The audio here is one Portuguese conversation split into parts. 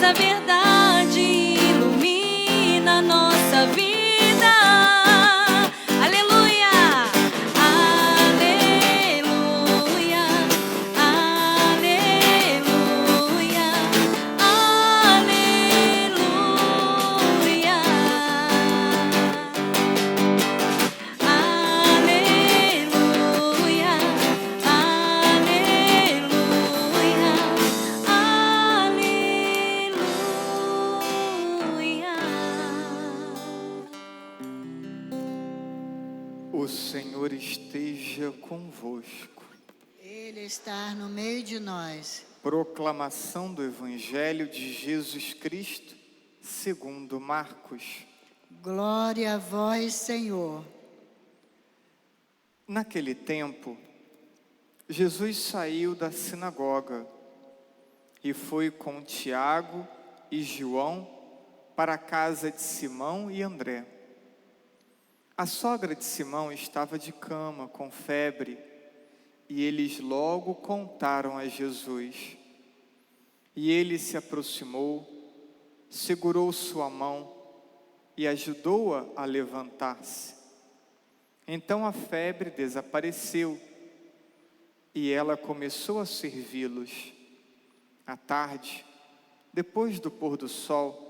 essa verdade ilumina nossa vida. Aleluia, aleluia, aleluia, aleluia, aleluia, O Senhor esteja convosco. Ele está no meio de nós. Proclamação do Evangelho de Jesus Cristo, segundo Marcos. Glória a vós, Senhor. Naquele tempo, Jesus saiu da sinagoga e foi com Tiago e João para a casa de Simão e André. A sogra de Simão estava de cama, com febre, e eles logo contaram a Jesus. E ele se aproximou, segurou sua mão e ajudou-a a levantar-se. Então a febre desapareceu e ela começou a servi-los. À tarde, depois do pôr do sol,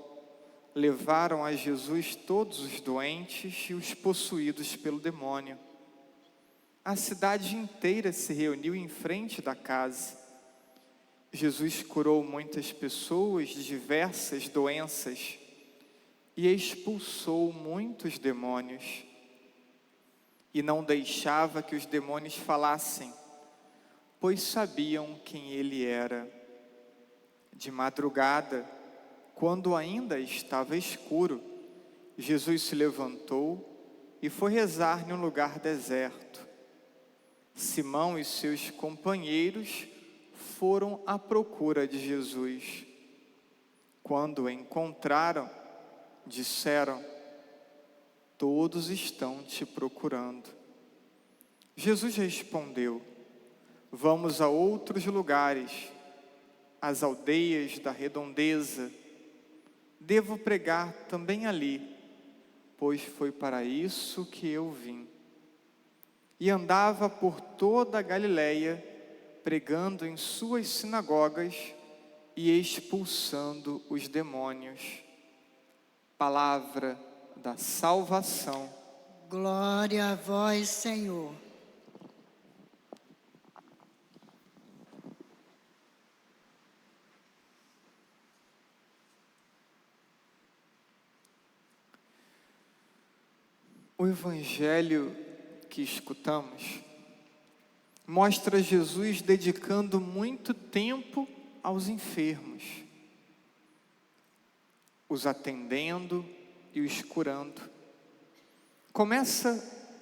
levaram a Jesus todos os doentes e os possuídos pelo demônio. A cidade inteira se reuniu em frente da casa. Jesus curou muitas pessoas de diversas doenças e expulsou muitos demônios. E não deixava que os demônios falassem, pois sabiam quem ele era. De madrugada, quando ainda estava escuro, Jesus se levantou e foi rezar num lugar deserto. Simão e seus companheiros foram à procura de Jesus. Quando o encontraram, disseram: todos estão te procurando. Jesus respondeu: vamos a outros lugares, às aldeias da redondeza. Devo pregar também ali, pois foi para isso que eu vim. E andava por toda a Galileia, pregando em suas sinagogas e expulsando os demônios. Palavra da salvação. Glória a vós, Senhor. O Evangelho que escutamos mostra Jesus dedicando muito tempo aos enfermos, os atendendo e os curando. Começa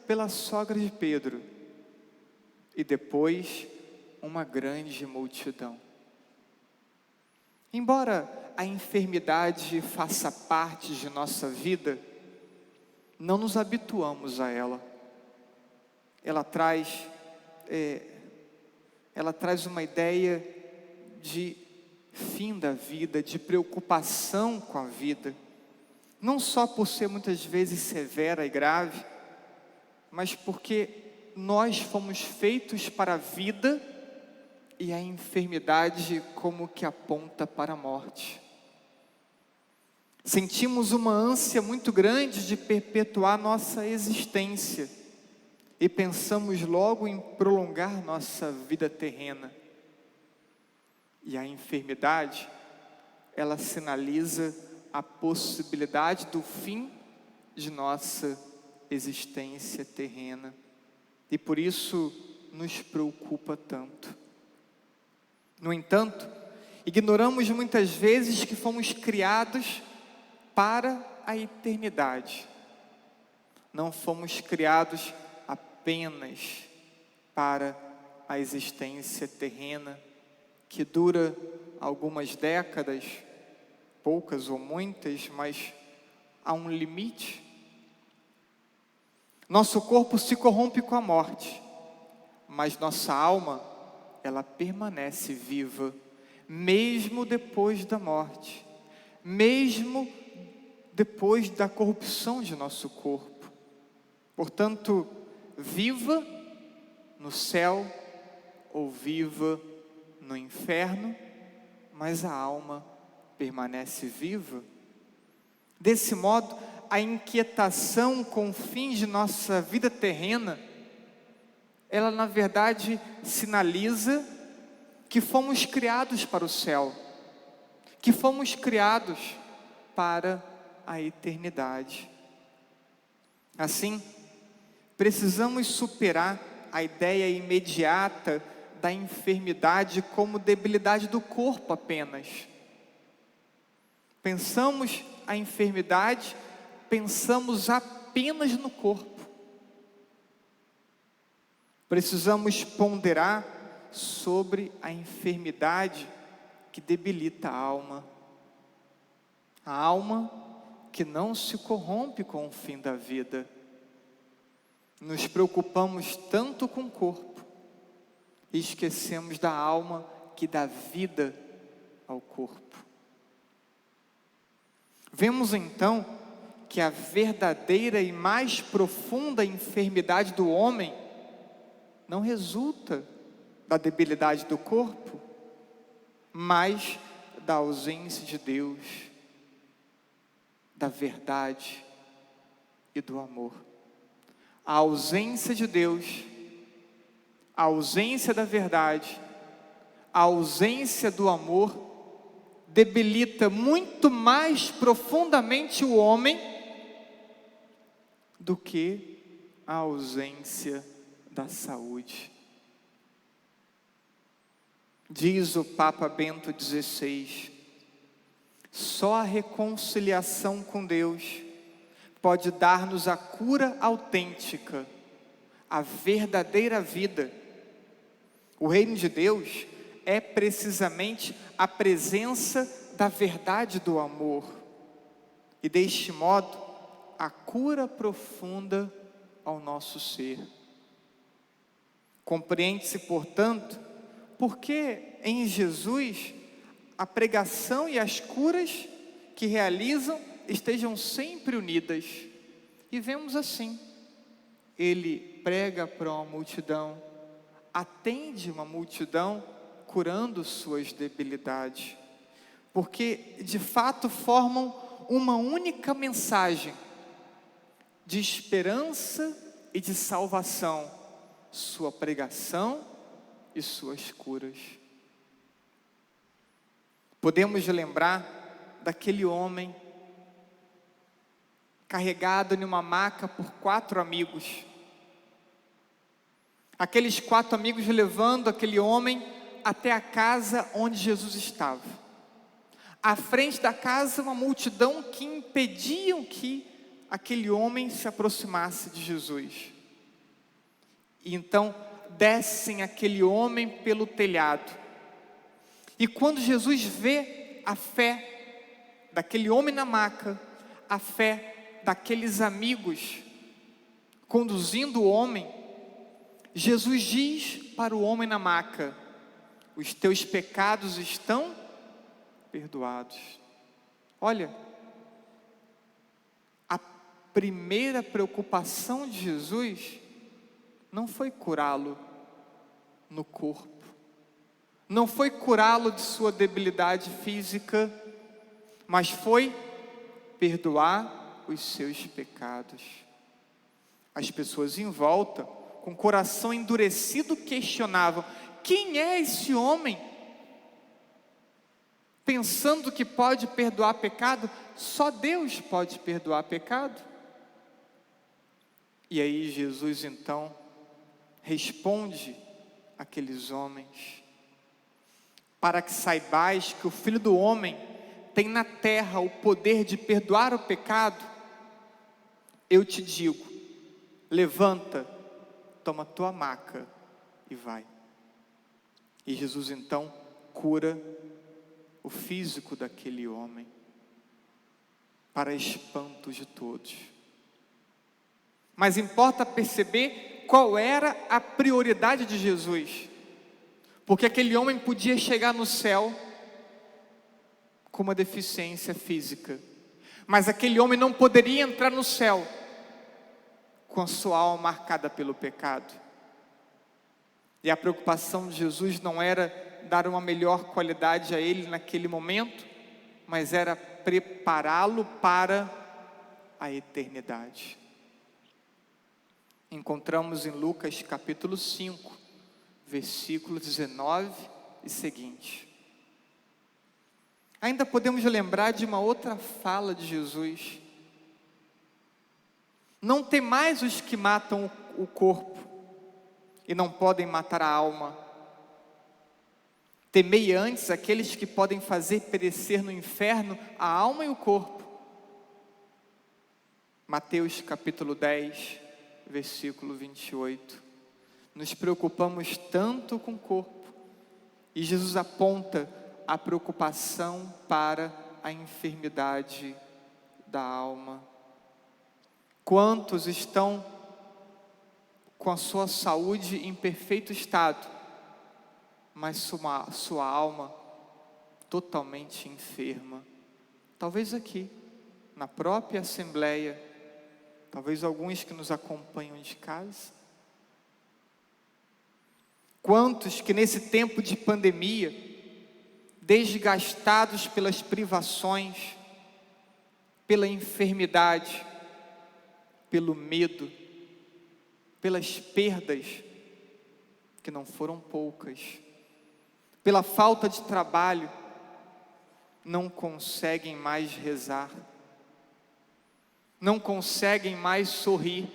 pela sogra de Pedro e depois uma grande multidão. Embora a enfermidade faça parte de nossa vida, não nos habituamos a ela. Ela traz uma ideia de fim da vida, de preocupação com a vida. Não só por ser muitas vezes severa e grave, mas porque nós fomos feitos para a vida e a enfermidade como que aponta para a morte. Sentimos uma ânsia muito grande de perpetuar nossa existência e pensamos logo em prolongar nossa vida terrena. E a enfermidade, ela sinaliza a possibilidade do fim de nossa existência terrena. E por isso nos preocupa tanto. No entanto, ignoramos muitas vezes que fomos criados para a eternidade. Não fomos criados apenas para a existência terrena, que dura algumas décadas, poucas ou muitas, mas há um limite. Nosso corpo se corrompe com a morte, mas nossa alma, ela permanece viva, mesmo depois da morte. mesmo depois da corrupção de nosso corpo. Portanto, viva no céu ou viva no inferno, mas a alma permanece viva. Desse modo, a inquietação com o fim de nossa vida terrena, ela na verdade sinaliza que fomos criados para o céu, que fomos criados para a eternidade. Assim, precisamos superar a ideia imediata da enfermidade como debilidade do corpo apenas. Pensamos a enfermidade, pensamos apenas no corpo. Precisamos ponderar sobre a enfermidade que debilita a alma que não se corrompe com o fim da vida. Nos preocupamos tanto com o corpo e esquecemos da alma que dá vida ao corpo. Vemos então que a verdadeira e mais profunda enfermidade do homem não resulta da debilidade do corpo, mas da ausência de Deus, da verdade e do amor. A ausência de Deus, a ausência da verdade, a ausência do amor debilita muito mais profundamente o homem do que a ausência da saúde. Diz o Papa Bento XVI: só a reconciliação com Deus pode dar-nos a cura autêntica, a verdadeira vida. O reino de Deus é precisamente a presença da verdade do amor, e deste modo a cura profunda ao nosso ser. Compreende-se, portanto, porque em Jesus a pregação e as curas que realizam estejam sempre unidas. E vemos assim: ele prega para uma multidão, atende uma multidão, curando suas debilidades, porque de fato formam uma única mensagem de esperança e de salvação, sua pregação e suas curas. Podemos lembrar daquele homem carregado em uma maca por 4 amigos. Aqueles 4 amigos levando aquele homem até a casa onde Jesus estava. À frente da casa, uma multidão que impediam que aquele homem se aproximasse de Jesus. E então descem aquele homem pelo telhado. E quando Jesus vê a fé daquele homem na maca, a fé daqueles amigos conduzindo o homem, Jesus diz para o homem na maca: os teus pecados estão perdoados. Olha, a primeira preocupação de Jesus não foi curá-lo no corpo, não foi curá-lo de sua debilidade física, mas foi perdoar os seus pecados. As pessoas em volta, com o coração endurecido, questionavam: quem é esse homem? Pensando que pode perdoar pecado, só Deus pode perdoar pecado. E aí Jesus então responde àqueles homens: para que saibais que o Filho do Homem tem na terra o poder de perdoar o pecado, eu te digo, levanta, toma tua maca e vai. E Jesus então cura o físico daquele homem, para espanto de todos. Mas importa perceber qual era a prioridade de Jesus, porque aquele homem podia chegar no céu com uma deficiência física. Mas aquele homem não poderia entrar no céu com a sua alma marcada pelo pecado. E a preocupação de Jesus não era dar uma melhor qualidade a ele naquele momento, mas era prepará-lo para a eternidade. Encontramos em Lucas capítulo 5, versículo 19 e seguinte. Ainda podemos lembrar de uma outra fala de Jesus. Não temais os que matam o corpo e não podem matar a alma. Temei antes aqueles que podem fazer perecer no inferno a alma e o corpo. Mateus capítulo 10, versículo 28. Nos preocupamos tanto com o corpo e Jesus aponta a preocupação para a enfermidade da alma. Quantos estão com a sua saúde em perfeito estado, mas sua alma totalmente enferma? Talvez aqui, na própria assembleia, talvez alguns que nos acompanham de casa. Quantos que nesse tempo de pandemia, desgastados pelas privações, pela enfermidade, pelo medo, pelas perdas, que não foram poucas, pela falta de trabalho, não conseguem mais rezar, não conseguem mais sorrir,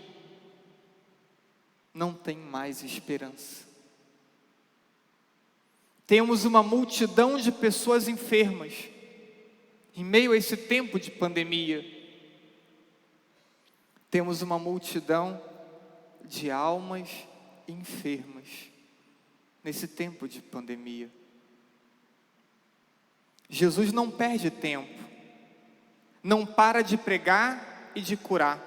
não têm mais esperança. Temos uma multidão de pessoas enfermas, em meio a esse tempo de pandemia. Temos uma multidão de almas enfermas, nesse tempo de pandemia. Jesus não perde tempo, não para de pregar e de curar.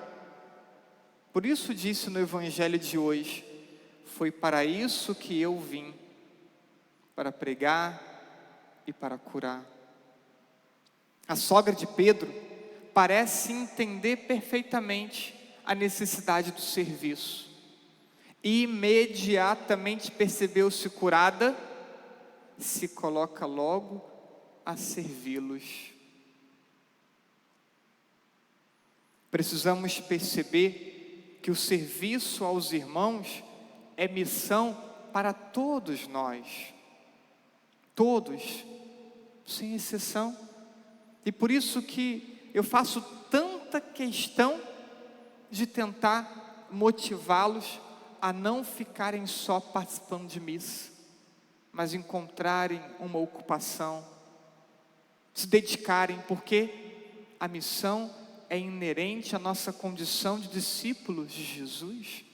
Por isso disse no Evangelho de hoje: foi para isso que eu vim, para pregar e para curar. A sogra de Pedro parece entender perfeitamente a necessidade do serviço. Imediatamente percebeu-se curada, se coloca logo a servi-los. Precisamos perceber que o serviço aos irmãos é missão para todos nós. Todos, sem exceção. E por isso que eu faço tanta questão de tentar motivá-los a não ficarem só participando de missa, mas encontrarem uma ocupação, se dedicarem, porque a missão é inerente à nossa condição de discípulos de Jesus.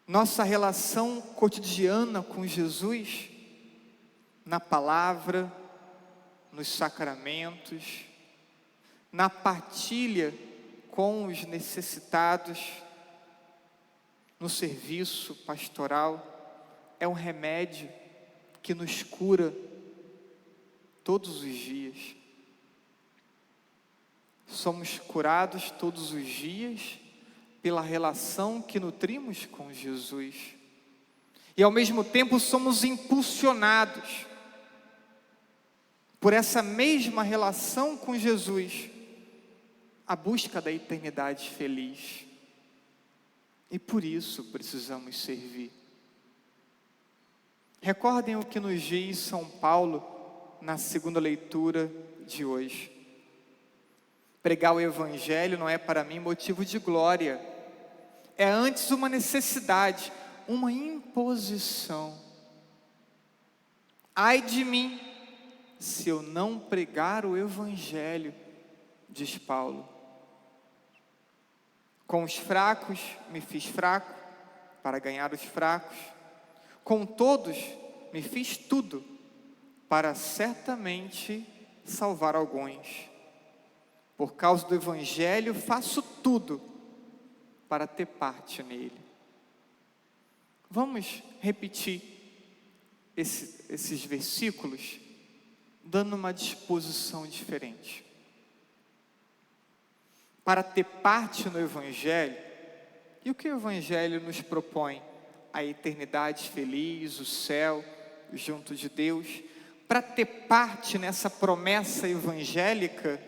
Nossa relação cotidiana com Jesus, na palavra, nos sacramentos, na partilha com os necessitados, no serviço pastoral, é um remédio que nos cura todos os dias. Somos curados todos os dias pela relação que nutrimos com Jesus. E ao mesmo tempo somos impulsionados por essa mesma relação com Jesus, a busca da eternidade feliz. E por isso precisamos servir. Recordem o que nos diz São Paulo na segunda leitura de hoje. Pregar o Evangelho não é para mim motivo de glória, é antes uma necessidade, uma imposição. Ai de mim, se eu não pregar o Evangelho, diz Paulo. Com os fracos me fiz fraco, para ganhar os fracos. Com todos me fiz tudo, para certamente salvar alguns. Por causa do Evangelho faço tudo, para ter parte nele. Vamos repetir esses versículos dando uma disposição diferente. Para ter parte no Evangelho, e o que o Evangelho nos propõe? A eternidade feliz, o céu, junto de Deus. Para ter parte nessa promessa evangélica,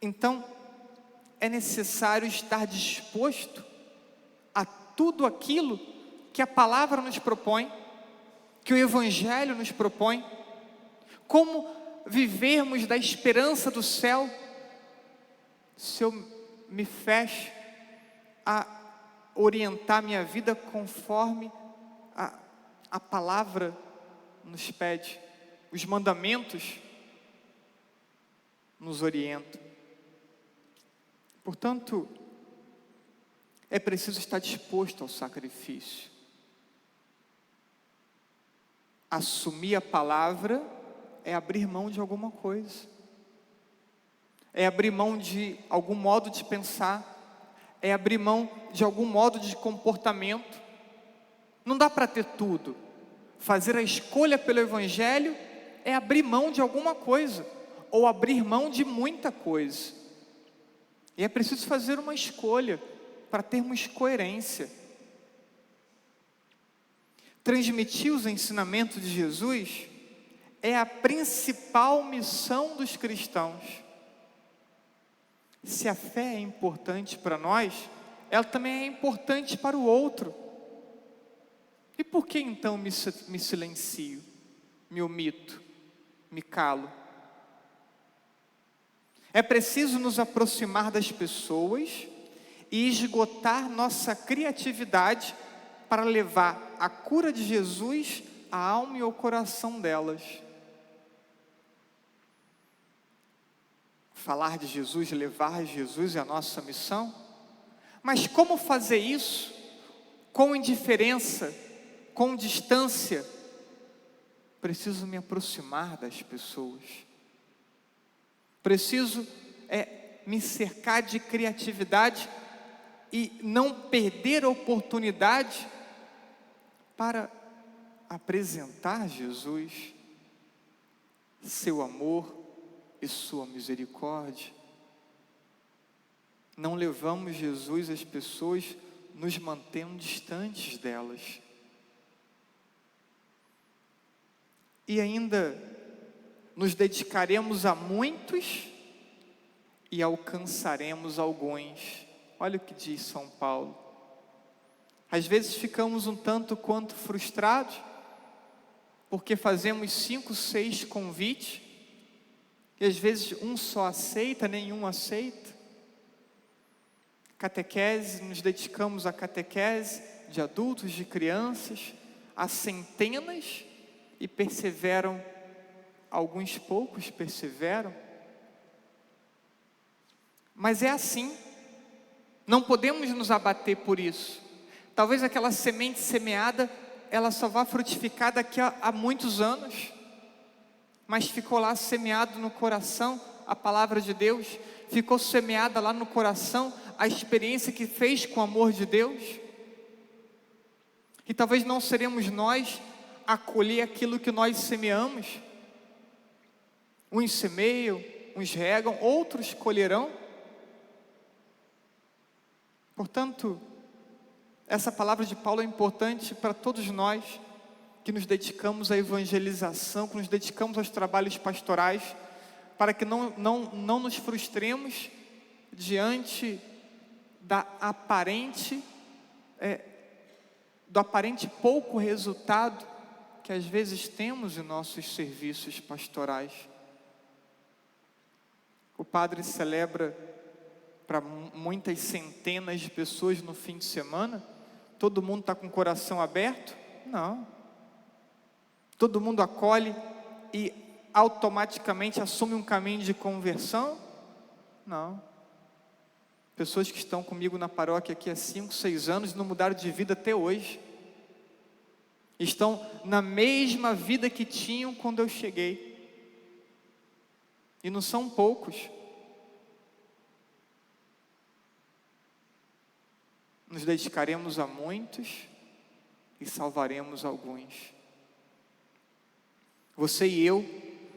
então é necessário estar disposto a tudo aquilo que a palavra nos propõe, que o Evangelho nos propõe, como vivermos da esperança do céu, se eu me fecho a orientar minha vida conforme a palavra nos pede, os mandamentos nos orientam. Portanto, é preciso estar disposto ao sacrifício. Assumir a palavra é abrir mão de alguma coisa, é abrir mão de algum modo de pensar, é abrir mão de algum modo de comportamento. Não dá para ter tudo. Fazer a escolha pelo Evangelho é abrir mão de alguma coisa, ou abrir mão de muita coisa. E é preciso fazer uma escolha para termos coerência. Transmitir os ensinamentos de Jesus é a principal missão dos cristãos. Se a fé é importante para nós, ela também é importante para o outro. E por que então me silencio, me omito, me calo? É preciso nos aproximar das pessoas e esgotar nossa criatividade para levar a cura de Jesus à alma e ao coração delas. Falar de Jesus, levar Jesus é a nossa missão. Mas como fazer isso com indiferença, com distância? Preciso me aproximar das pessoas. Preciso me cercar de criatividade e não perder a oportunidade para apresentar Jesus, seu amor e sua misericórdia. Não levamos Jesus às pessoas, nos mantendo distantes delas. E ainda nos dedicaremos a muitos e alcançaremos alguns. Olha o que diz São Paulo. Às vezes ficamos um tanto quanto frustrados, porque fazemos 5, 6 convites, e às vezes um só aceita, nenhum aceita. Catequese, nos dedicamos à catequese de adultos, de crianças, a centenas, e perseveram, alguns poucos perseveram. Mas é assim, não podemos nos abater por isso. Talvez aquela semente semeada, ela só vá frutificar daqui a muitos anos, mas ficou lá semeado no coração a palavra de Deus, ficou semeada lá no coração a experiência que fez com o amor de Deus. E talvez não seremos nós a colher aquilo que nós semeamos. Uns semeiam, uns regam, outros colherão. Portanto, essa palavra de Paulo é importante para todos nós que nos dedicamos à evangelização, que nos dedicamos aos trabalhos pastorais, para que não nos frustremos diante do aparente pouco resultado que às vezes temos em nossos serviços pastorais. O padre celebra para muitas centenas de pessoas no fim de semana. Todo mundo está com o coração aberto? Não. Todo mundo acolhe e automaticamente assume um caminho de conversão? Não. Pessoas que estão comigo na paróquia aqui há 5, 6 anos e não mudaram de vida até hoje. Estão na mesma vida que tinham quando eu cheguei. E não são poucos. Nos dedicaremos a muitos e salvaremos alguns. Você e eu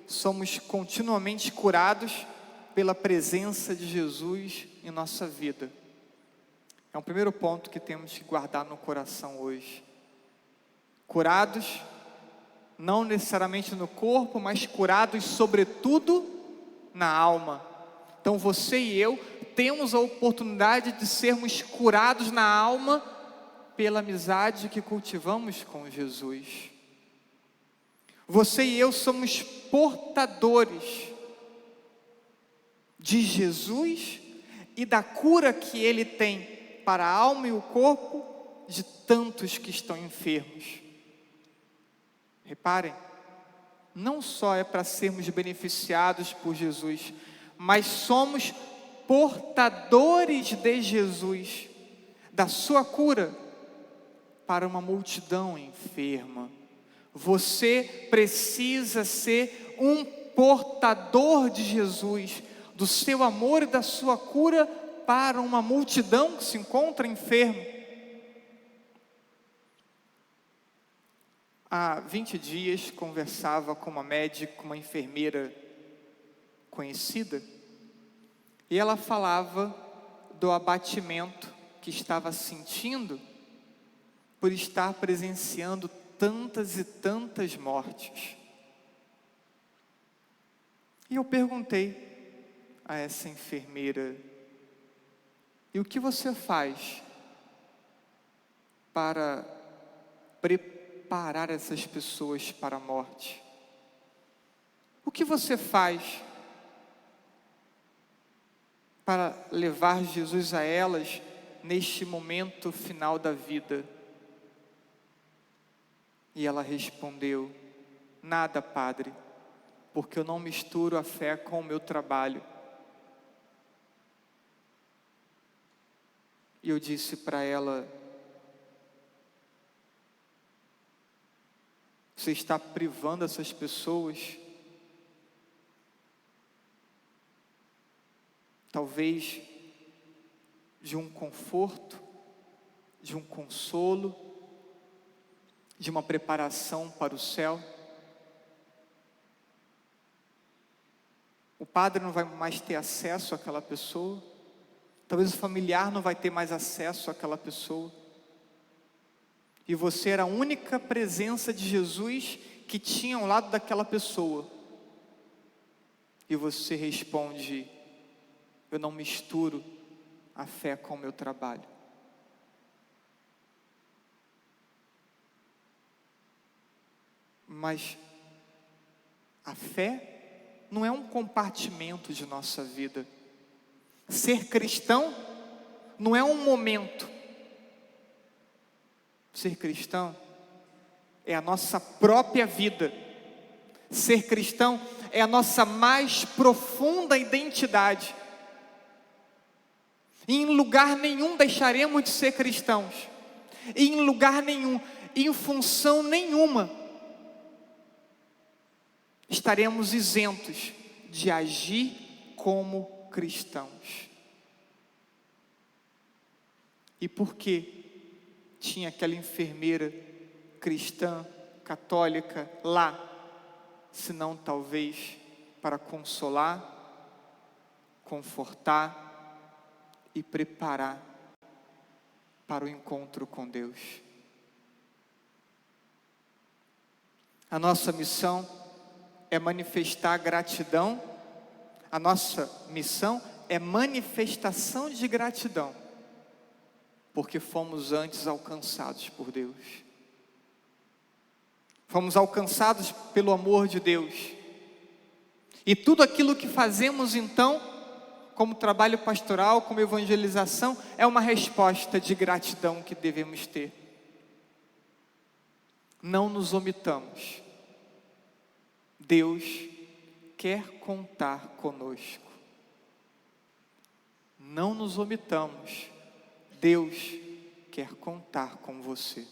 somos continuamente curados pela presença de Jesus em nossa vida. É um primeiro ponto que temos que guardar no coração hoje. Curados, não necessariamente no corpo, mas curados sobretudo na alma. Então você e eu temos a oportunidade de sermos curados na alma pela amizade que cultivamos com Jesus. Você e eu somos portadores de Jesus e da cura que Ele tem para a alma e o corpo de tantos que estão enfermos. Reparem, não só é para sermos beneficiados por Jesus, mas somos portadores de Jesus, da sua cura, para uma multidão enferma. Você precisa ser um portador de Jesus, do seu amor e da sua cura para uma multidão que se encontra enferma. Há 20 dias conversava com uma médica, uma enfermeira conhecida, e ela falava do abatimento que estava sentindo por estar presenciando tantas e tantas mortes. E eu perguntei a essa enfermeira: e o que você faz para preparar essas pessoas para a morte? O que você faz para levar Jesus a elas neste momento final da vida? E ela respondeu: nada, padre, porque eu não misturo a fé com o meu trabalho. E eu disse para ela: você está privando essas pessoas, talvez, de um conforto, de um consolo, de uma preparação para o céu. O padre não vai mais ter acesso àquela pessoa, talvez o familiar não vai ter mais acesso àquela pessoa, e você era a única presença de Jesus que tinha ao lado daquela pessoa, e você responde: eu não misturo a fé com o meu trabalho. Mas a fé não é um compartimento de nossa vida. Ser cristão não é um momento. Ser cristão é a nossa própria vida. Ser cristão é a nossa mais profunda identidade. E em lugar nenhum deixaremos de ser cristãos. E em lugar nenhum, em função nenhuma, estaremos isentos de agir como cristãos. E por que tinha aquela enfermeira cristã, católica lá, senão talvez para consolar, confortar e preparar para o encontro com Deus? A nossa missão é manifestar gratidão. A nossa missão é manifestação de gratidão, porque fomos antes alcançados por Deus. Fomos alcançados pelo amor de Deus. E tudo aquilo que fazemos então, como trabalho pastoral, como evangelização, é uma resposta de gratidão que devemos ter. Não nos omitamos. Deus quer contar conosco. Não nos omitamos. Deus quer contar com você.